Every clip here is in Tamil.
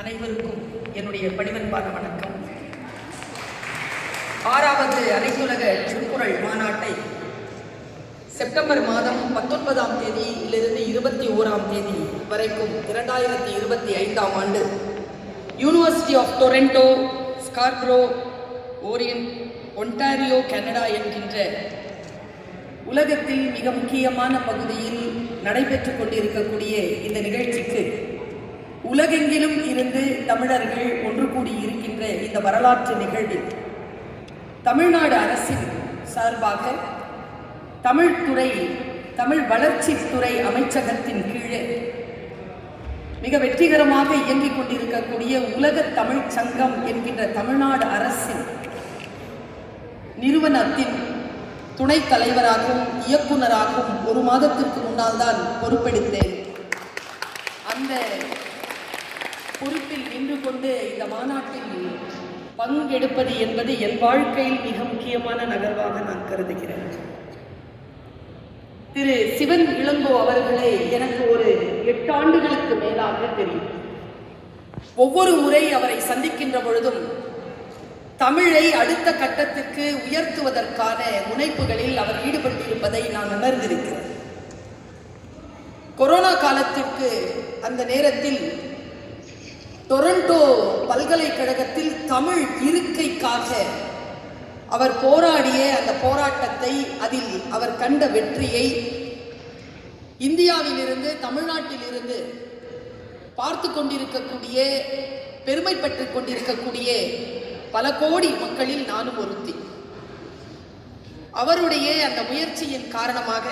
அனைவருக்கும் என்னுடைய பணிவன்பான வணக்கம். 6வது அனைத்துலக திருக்குறள் மாநாட்டை செப்டம்பர் மாதம் 19ஆம் தேதியிலிருந்து 21ஆம் தேதி வரைக்கும் 2025ஆம் ஆண்டு யூனிவர்சிட்டி ஆஃப் டொரண்டோ, ஸ்கார்ப்ரோ, ஓரியன்ட், ஒன்டாரியோ, கனடா என்கின்ற உலகத்தில் மிக முக்கியமான பகுதியில் நடைபெற்றுக் கொண்டிருக்கக்கூடிய இந்த நிகழ்ச்சிக்கு உலகெங்கிலும் இருந்து தமிழர்கள் ஒன்று கூடி இருக்கின்ற இந்த வரலாற்று நிகழ்வில் தமிழ்நாடு அரசின் சார்பாக தமிழ் வளர்ச்சித்துறை அமைச்சகத்தின் கீழே மிக வெற்றிகரமாக இயங்கிக் கொண்டிருக்கக்கூடிய உலக தமிழ் சங்கம் என்கின்ற தமிழ்நாடு அரசின் நிறுவனத்தின் துணைத் தலைவராகவும் இயக்குநராகவும் 1 மாதத்திற்கு முன்னால் தான் பொறுப்பெடுத்தேன். அந்த பொறுப்பில் நின்று கொண்டு இந்த மாநாட்டில் பங்கெடுப்பது என்பது என் வாழ்க்கையில் மிக முக்கியமான நகர்வாக நான் கருதுகிறேன். திரு சிவன் இளங்கோ அவர்களை எனக்கு ஒரு 8 ஆண்டுகளுக்கு மேலாக தெரியும். ஒவ்வொரு முறை அவரை சந்திக்கின்ற பொழுதும் தமிழை அடுத்த கட்டத்திற்கு உயர்த்துவதற்கான முனைப்புகளில் அவர் ஈடுபட்டிருப்பதை நான் உணர்ந்திருக்கிறேன். கொரோனா காலத்திற்கு அந்த நேரத்தில் டொரண்டோ பல்கலைக்கழகத்தில் தமிழ் இருக்கைக்காக அவர் போராடிய அந்த போராட்டத்தை, அதில் அவர் கண்ட வெற்றியை இந்தியாவிலிருந்து, தமிழ்நாட்டிலிருந்து பார்த்து கொண்டிருக்கக்கூடிய, பெருமை பெற்றுக் கொண்டிருக்கக்கூடிய பல கோடி மக்களில் நானும் ஒருத்தி. அவருடைய அந்த முயற்சியின் காரணமாக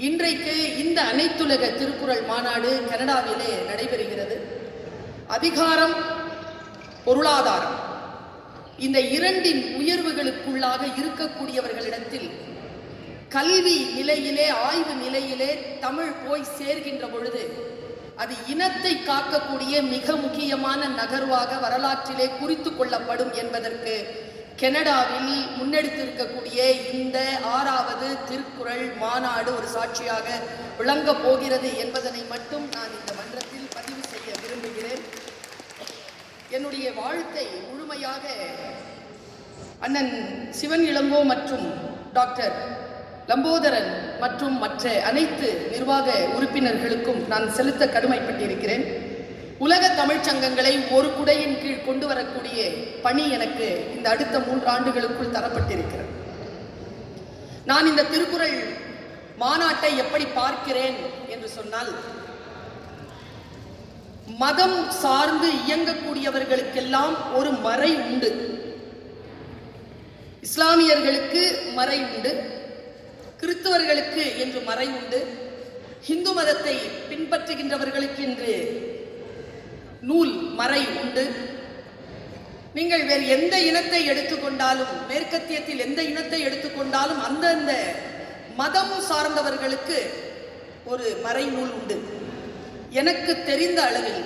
இன்றைக்கு இந்த அனைத்துலக திருக்குறள் மாநாடு கனடாவிலே நடைபெறுகிறது. அதிகாரம், பொருளாதாரம், இந்த இரண்டின் உயர்வுகளுக்குள்ளாக இருக்கக்கூடியவர்களிடத்தில் கல்வி நிலையிலே, ஆய்வு நிலையிலே தமிழ் போய் சேர்கின்ற பொழுது அது இனத்தை காக்கக்கூடிய மிக முக்கியமான நகர்வாக வரலாற்றிலே குறித்து கொள்ளப்படும் என்பதற்கு கனடாவில் முன்னெடுத்திருக்கக்கூடிய இந்த 6வது திருக்குறள் மாநாடு ஒரு சாட்சியாக விளங்கப் போகிறது என்பதனை மட்டும் நான் இந்த மன்றத்தில் பதிவு செய்ய விரும்புகிறேன். என்னுடைய வாழ்க்கை முழுமையாக அண்ணன் சிவன் இளங்கோ மற்றும் டாக்டர் லம்போதரன் மற்றும் மற்ற அனைத்து நிர்வாக உறுப்பினர்களுக்கும் நான் செலுத்த கடமைப்பட்டிருக்கிறேன். உலக தமிழ்ச் சங்கங்களை ஒரு குடையின் கீழ் கொண்டு வரக்கூடிய பணி எனக்கு இந்த அடுத்த 3 ஆண்டுகளுக்குள் தரப்பட்டிருக்கிறது. நான் இந்த திருக்குறள் மாநாட்டை எப்படி பார்க்கிறேன் என்று சொன்னால், மதம் சார்ந்து இயங்கக்கூடியவர்களுக்கெல்லாம் ஒரு மறை உண்டு. இஸ்லாமியர்களுக்கு மறை உண்டு, கிறிஸ்தவர்களுக்கு என்று மறை உண்டு, இந்து மதத்தை பின்பற்றுகின்றவர்களுக்கு என்று நூல் மறை உண்டு. நீங்கள் வேறு எந்த இனத்தை எடுத்துக்கொண்டாலும், மேற்கத்தியத்தில் எந்த இனத்தை எடுத்துக்கொண்டாலும் அந்தந்த மதம் சார்ந்தவர்களுக்கு ஒரு மறை நூல் உண்டு. எனக்கு தெரிந்த அளவில்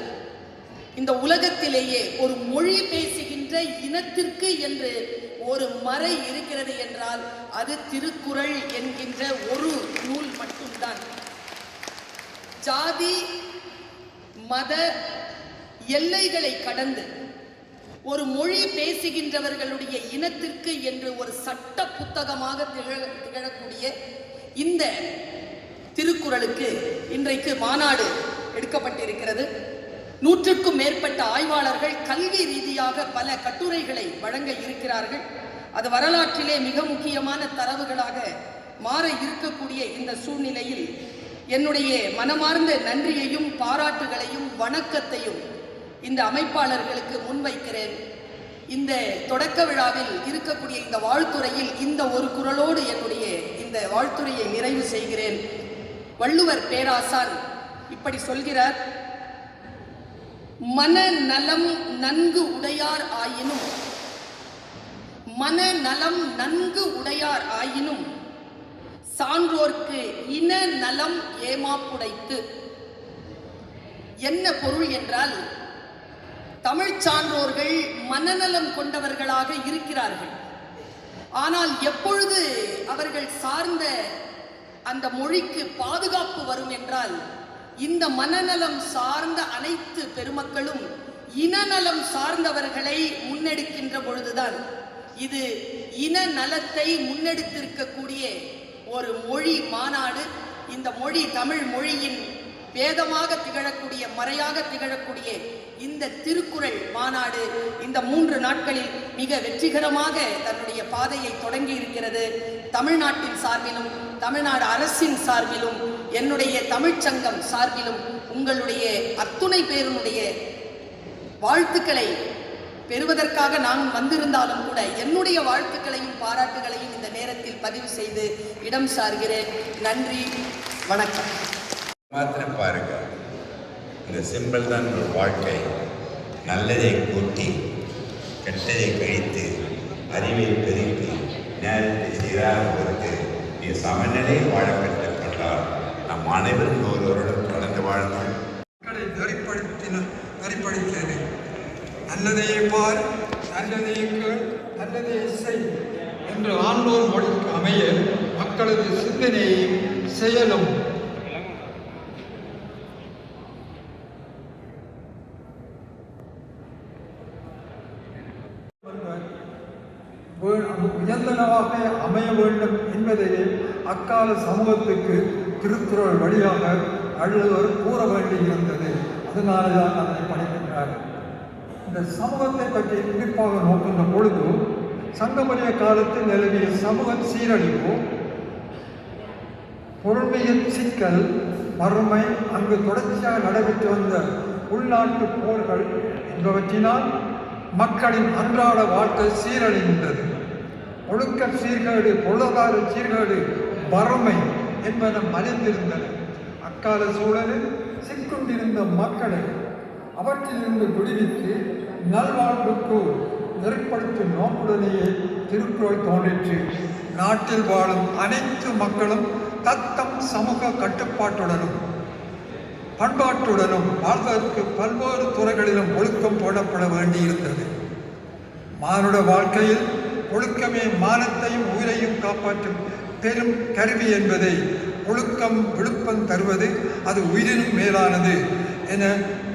இந்த உலகத்திலேயே ஒரு மொழி பேசுகின்ற இனத்திற்கு என்று ஒரு மறை இருக்கிறது என்றால் அது திருக்குறள் என்கின்ற ஒரு நூல் மட்டும்தான். ஜாதி மத எல்லைகளை கடந்து ஒரு மொழி பேசுகின்றவர்களுடைய இனத்திற்கு என்று ஒரு சட்ட புத்தகமாக திகழக்கூடிய இந்த திருக்குறளுக்கு இன்றைக்கு மாநாடு எடுக்கப்பட்டிருக்கிறது. 100க்கும் மேற்பட்ட ஆய்வாளர்கள் கல்வி ரீதியாக பல கட்டுரைகளை வழங்க இருக்கிறார்கள். அது வரலாற்றிலே மிக முக்கியமான தரவுகளாக மாற இருக்கக்கூடிய இந்த சூழ்நிலையில் என்னுடைய மனமார்ந்த நன்றியையும் பாராட்டுகளையும் வணக்கத்தையும் இந்த அமைப்பாளர்களுக்கு முன்வைக்கிறேன். இந்த தொடக்க விழாவில் இருக்கக்கூடிய இந்த வாழ்த்துறையில் இந்த ஒரு குறளோடு என்னுடைய இந்த வாழ்த்துறையை நிறைவு செய்கிறேன். வள்ளுவர் பேராசான் இப்படி சொல்கிறார்: மனநலம் நன்கு உடையார் ஆயினும், மனநலம் நன்கு உடையார் ஆயினும் சான்றோர்க்கு இன நலம் ஏமாப்புடைத்து. என்ன பொருள் என்றால், தமிழ் சான்றோர்கள் மனநலம் கொண்டவர்களாக இருக்கிறார்கள். ஆனால் எப்பொழுது அவர்கள் சார்ந்த அந்த மொழிக்கு பாதுகாப்பு வரும் என்றால் இந்த மனநலம் சார்ந்த அனைத்து பெருமக்களும் இனநலம் சார்ந்தவர்களை முன்னெடுக்கின்ற பொழுதுதான் இது இன நலத்தை முன்னெடுத்திருக்கக்கூடிய ஒரு மொழி மாநாடு. இந்த மொழி தமிழ் மொழியின் வேதமாக திகழக்கூடிய, மறையாக திகழக்கூடிய இந்த திருக்குறள் மாநாடு இந்த 3 நாட்களில் மிக வெற்றிகரமாக தன்னுடைய பாதையை தொடங்கி இருக்கிறது. தமிழ்நாட்டின் சார்பிலும் தமிழ்நாடு அரசின் சார்பிலும் என்னுடைய தமிழ்ச்சங்கம் சார்பிலும் உங்களுடைய அத்துணை பேருடைய வாழ்த்துக்களை பெறுவதற்காக நான் வந்திருந்தாலும் கூட என்னுடைய வாழ்த்துக்களையும் பாராட்டுகளையும் இந்த நேரத்தில் பதிவு செய்து இடம் சார்கிறேன். நன்றி, வணக்கம். மாத்திரம் பாருங்க, இந்த சிம்பிள் தான் ஒரு வாழ்க்கை. நல்லதை கூட்டி கெட்டதை கழித்து அறிவை பெருக்கி நேரத்தை சீராக பொறுத்து நீ சமநிலை வாழ கற்றுக் கொண்டால் நம் அனைவரும் ஒருவருடன் தொடர்ந்து வாழ்ந்தோம். நெறிப்படுத்தியது நல்லதையே பார், நல்லதையே கேள், நல்லதையே செய் என்று ஆண்டோர் மொழிக்கு அமைய மக்களது சிந்தனையும் செயலும் உயர்ந்தனவாக அமைய வேண்டும் என்பதையே அக்கால சமூகத்துக்கு திருக்குறள் வழியாக வள்ளுவர் கூற வேண்டியிருந்தது. அதனால்தான் அதனை படிக்கின்றார். இந்த சமூகத்தை பற்றி குறிப்பாக நோக்கின்ற பொழுது சங்கமரிய காலத்தில் நிலவிய சமூக சீரழிவு, பொருள்மையின் சிக்கல், வறுமை, அங்கு தொடர்ச்சியாக நடைபெற்று வந்த உள்நாட்டு போர்கள் என்பவற்றினால் மக்களின் அன்றாட வாழ்க்கை சீரழிந்தது. ஒழுக்க சீர்கேடு, பொருளாதார சீர்கேடு, வறுமை என்பன மறைந்திருந்தன. அக்கால சூழலில் சிக்குண்டிருந்த மக்களை அவற்றிலிருந்து விடுவித்து நல்வாழ்வுக்கு நெறிப்படுத்தும் நோக்குடனேயே திருக்குறள் தோன்றிற்று. நாட்டில் வாழும் அனைத்து மக்களும் தத்தம் சமூக கட்டுப்பாட்டுடனும் பண்பாட்டுடனும் வாழ்வதற்கு பல்வேறு துறைகளிலும் ஒழுக்கம் போடப்பட வேண்டியிருந்தது. மானுட வாழ்க்கையில் ஒழுக்கமே மானத்தையும் உயிரையும் காப்பாற்றும் பெரும் கருவி என்பதை ஒழுக்கம் விழுப்பம் தருவது அது உயிரினும் மேலானது என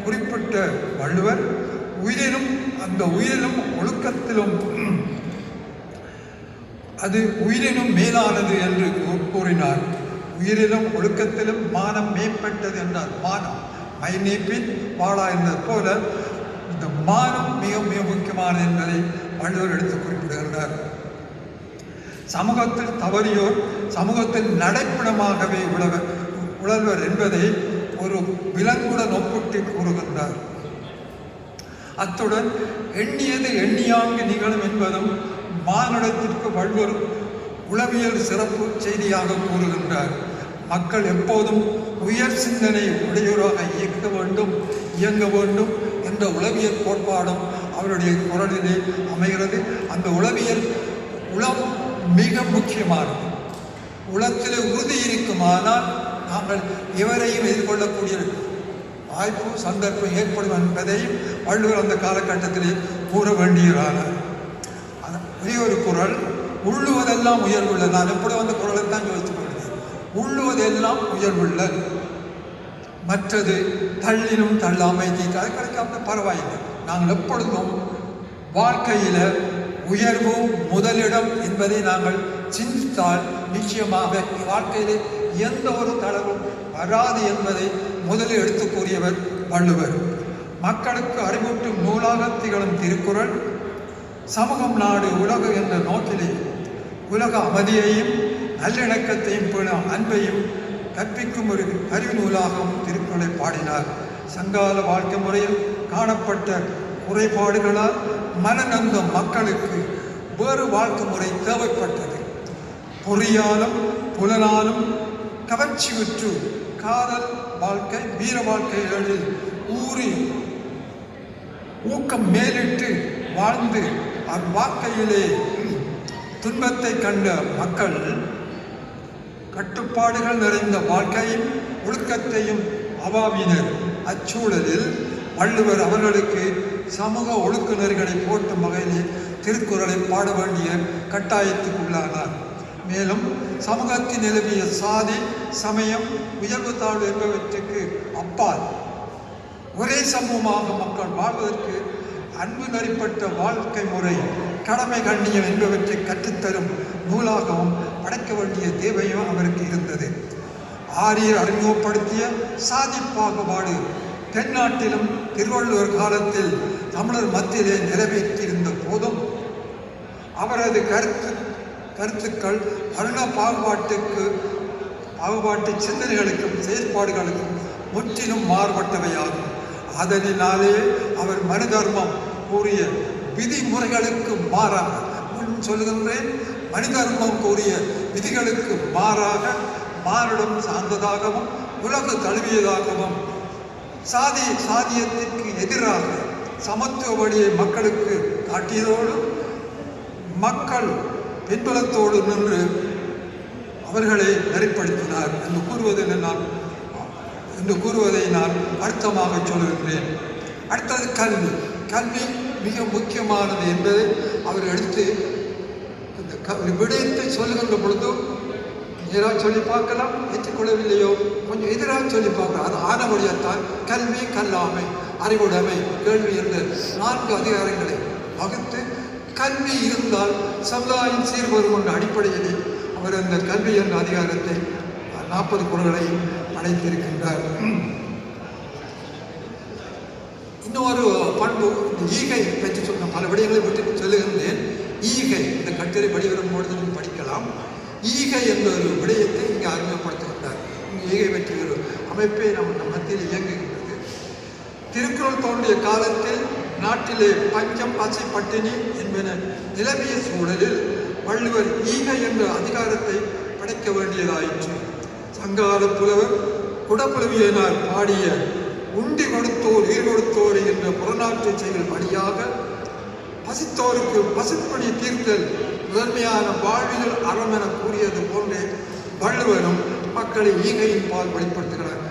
குறிப்பிட்ட வள்ளுவர் உயிரினும் அந்த உயிரினும் ஒழுக்கத்திலும் அது உயிரினும் மேலானது என்று கூறினார். உயிரிலும் ஒழுக்கத்திலும் மானம் மேம்பட்டது என்றார். மானம் மை நீப்பின் வாழா என்பது போல இந்த மானம் மிக மிக முக்கியமானது என்பதை வள்ளுவர் எடுத்து குறிப்பிடுகின்றார். சமூகத்தில் தவறியோர் சமூகத்தில் நடைப்பிடமாகவே உழல்வர் என்பதை ஒரு விலங்குடன் ஒப்பிட்டு கூறுகின்றார். அத்துடன் எண்ணியது எண்ணியாங்கு நிகழும் என்பதும் மானுடத்திற்கு வள்ளுவர் உளவியல் சிறப்பு செய்தியாக கூறுகின்றார். மக்கள் எப்போதும் உயர் சிந்தனை உடையோராக இயங்க வேண்டும் என்ற உளவியல் கோட்பாடும் அவருடைய குரலிலே அமைகிறது. அந்த உளவியல் உளம் மிக முக்கியமானது. உளத்திலே உறுதி இருக்குமானால் நாங்கள் எவரையும் எதிர்கொள்ளக்கூடிய வாய்ப்பு சந்தர்ப்பம் ஏற்படும் என்பதையும் வள்ளுவர் அந்த காலகட்டத்திலே கூற வேண்டியவரானார். ஒரே ஒரு குறள், உள்ளுவதெல்லாம் உயர்வுள்ளது. நான் எப்படி அந்த குறளை தான் யோசித்து கொள்கிறேன். உள்ளுவதெல்லாம் உயர்வுள்ளது, மற்றது தள்ளினும் தள்ளாமை தீர்க்க. அது கிடைக்காம பரவாயில்லை. நாங்கள் எப்பொழுதும் வாழ்க்கையில் உயர்வு முதலிடம் என்பதை நாங்கள் சிந்தித்தால் நிச்சயமாக வாழ்க்கையிலே எந்த ஒரு தளர்வும் வராது என்பதை முதலில் எடுத்து கூறியவர் வள்ளுவர். மக்களுக்கு அறிவூட்டும் நூலாக திகழும் திருக்குறள் சமூகம் நாடு உலகு என்ற நோக்கிலே உலக அமைதியையும் நல்லிணக்கத்தையும் பேண அன்பையும் கற்பிக்கும் ஒரு அறிவு நூலாகவும் திருக்குறளை பாடினார். சங்கால வாழ்க்கை முறையில் காணப்பட்ட குறைபாடுகளால் மனநொந்த மக்களுக்கு வேறு வாழ்க்கை முறை தேவைப்பட்டது. பொறியாலும் புலனாலும் கவர்ச்சியுற்று காதல் வாழ்க்கை வீர வாழ்க்கைகளில் ஊறி ஊக்கம் மேலிட்டு வாழ்ந்து அவ்வாழ்க்கையிலே துன்பத்தை கண்ட மக்கள் கட்டுப்பாடுகள் நிறைந்த வாழ்க்கையும் ஒழுக்கத்தையும் அவாவினர். அச்சூழலில் வள்ளுவர் அவர்களுக்கு சமூக ஒழுக்க நெறிகளை போற்றும் வகையிலே திருக்குறளை பாட வேண்டிய கட்டாயத்துக்குள்ளானார். மேலும் சமூகத்தில் நிலவிய சாதி, சமயம், உயர்வு தாழ்வு என்பவற்றுக்கு அப்பால் ஒரே சமூகமாக மக்கள் வாழ்வதற்கு அன்பு நெறிப்பட்ட வாழ்க்கை முறை, கடமை கண்ணியம் என்பவற்றை கற்றுத்தரும் நூலாகவும் படைக்க வேண்டிய தேவையும் அவருக்கு இருந்தது. ஆரியர் அறிமுகப்படுத்திய சாதி பாகுபாடு தென்னாட்டிலும் திருவள்ளுவர் காலத்தில் தமிழர் மத்தியிலே நிறைவேற்றியிருந்த போதும் அவரது கருத்துக்கள் வருண பாகுபாட்டு சிந்தனைகளுக்கும் செயற்பாடுகளுக்கும் முற்றிலும் மாறுபட்டவையாகும். அதனாலே அவர் மனு தர்மம் கூறிய விதிமுறைகளுக்கு மாறாக, சொல்லுகின்றேன், மனு தர்மம் கூறிய விதிகளுக்கு மாறாக மானுடம் சார்ந்ததாகவும் உலக தழுவியதாகவும் சாதியத்திற்கு எதிராக சமத்துவ வழியை மக்களுக்கு காட்டியதோடு மக்கள் பின்பலத்தோடு நின்று அவர்களை நெறிப்படுத்தினார் என்று கூறுவதை நான் அர்த்தமாக சொல்கின்றேன். அடுத்தது கல்வி. கல்வி மிக முக்கியமானது என்பதை அவர் எடுத்து இந்த விடயத்தை சொல்லுகின்ற பொழுது நேராக சொல்லி பார்க்கலாம், ஏற்றுக்கொள்ளவில்லையோ கொஞ்சம் எதிராக சொல்லி பார்க்கலாம். அது ஆனவழியத்தான் கல்வி, கல்லாமை, அறிவுடைமை, கேள்வி என்ற 4 அதிகாரங்களை வகுத்து கல்வி இருந்தால் சமுதாயம் சீர்வரும் என்ற அடிப்படையிலே அவர் அந்த கல்வி என்ற அதிகாரத்தை 40 குறள்களையும் படைத்திருக்கின்றார். இன்னொரு பண்பு, இந்த ஈகை பற்றி சொன்ன பல விடயங்களை பற்றி சொல்லுகின்றேன். ஈகை இந்த கட்டுரை வெளிவரும் பொழுது படிக்கலாம். ஈகை என்ற ஒரு விடயத்தை இங்கே அறிமுகப்படுத்துகின்றார். இங்கே ஈகை பற்றி ஒரு அமைப்பை நம்ம மத்தியில் இயங்குகின்றது. திருக்குறள் தோன்றிய காலத்தில் நாட்டிலே பஞ்சம், பசி, பட்டினி என்பன நிலவிய சூழலில் வள்ளுவர் ஈகை என்ற அதிகாரத்தை படைக்க வேண்டியதாயிற்று. சங்கால புலவர் குடப்புலவியனார் பாடிய உண்டி கொடுத்தோர் உயிர் கொடுத்தோர் என்ற புறநாற்று செயல் வழியாக பசித்தோருக்கு பசிப்பணி தீர்த்தல் முதன்மையான வாழ்வியல் அறம் என கூறியது போன்றே வள்ளுவரும் மக்களை ஈகையின் பால் வெளிப்படுத்துகிறார்.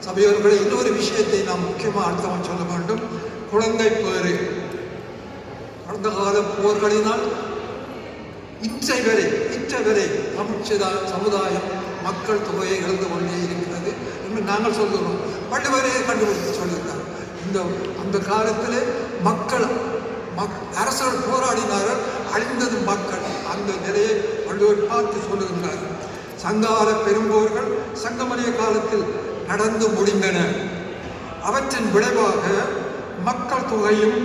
சபையோர்களை இன்னொரு விஷயத்தை நாம் முக்கியமாக அர்த்தமாக சொல்ல வேண்டும். குழந்தை பேறு கடந்த கால போர்களினால் இன்றை வரை சமுதாயம் மக்கள் தொகையை இழந்து கொண்டே இருக்கிறது என்று நாங்கள் சொல்கிறோம். வள்ளுவரே கண்டுபிடித்து சொல்லுகிறார். அந்த காலத்திலே மக்கள் அரசர்கள் போராடினார்கள், அழிந்தது மக்கள். அந்த நிலையை வள்ளுவர் பார்த்து சொல்லுகின்றார். சங்கால பெரும்போர்கள் சங்கமரிய காலத்தில் நடந்து முடிந்தன. அவற்றின் விளைவாக மக்கள் தொகையும்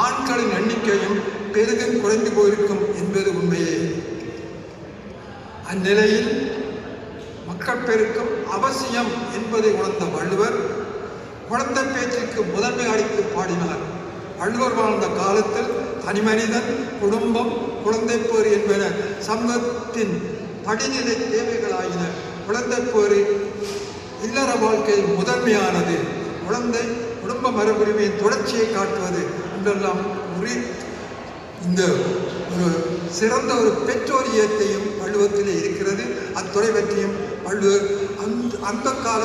ஆண்களின் எண்ணிக்கையும் பெரிதும் குறைந்து போயிருக்கும் என்பது உண்மையே. அந்நிலையில் மக்கள் பெருக்கம் அவசியம் என்பதை உணர்ந்த வள்ளுவர் குழந்தை பேச்சுக்கு முதன்மை அளித்து பாடினார். வள்ளுவர் வாழ்ந்த காலத்தில் தனிமனிதன், குடும்பம், குழந்தைப்பேறு என்பன சமூகத்தின் படிநிலை தேவைகளாயின. குழந்தைப்பேறு இல்லற வாழ்க்கையில் முதன்மையானது. குடும்ப மரபுரிமையின் தொடர்ச்சியை காட்டுவது என்றெல்லாம் இந்த ஒரு சிறந்த ஒரு பெற்றோரியத்தையும் வள்ளுவத்திலே இருக்கிறது. அத்துறை பற்றியும் வள்ளுவர் அந்த கால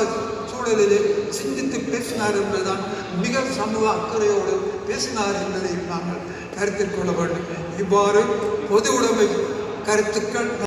சூழலிலே சிந்தித்து பேசினார் என்பதுதான் மிக சமூக அக்கறையோடு பேசினார் என்பதை நாங்கள் கருத்தில் கொள்ள வேண்டும். இவ்வாறு பொது உடைமை கருத்துக்கள்